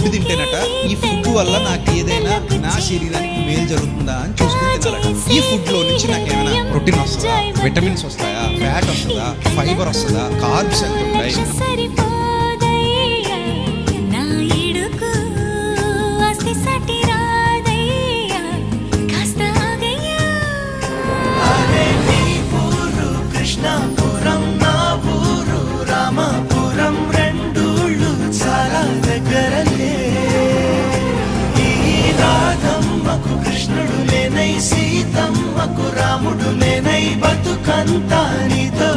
Food తింటేనట ఈ food వల్ల నాకు ఏదైనా నా శరీరానికి మేలు జరుగుతుందా అని చూసుకుని తినాలట. ఈ ఫుడ్ లో నుంచి నాకు ఏమైనా ప్రోటీన్ వస్తుందా, విటమిన్స్ వస్తాయా, ఫ్యాట్ వస్తుందా, ఫైబర్ వస్తుందా, కార్బ్స్ ఎంత ఉంటాయి. కృష్ణాపురం నా ఊరు, రామాపురం రెండూళ్ళు చాలా దగ్గరలే. ఈ రాధమ్మకు కృష్ణుడు లేనై, సీతమ్మకు రాముడు లేనై, బతుకంతా నీతో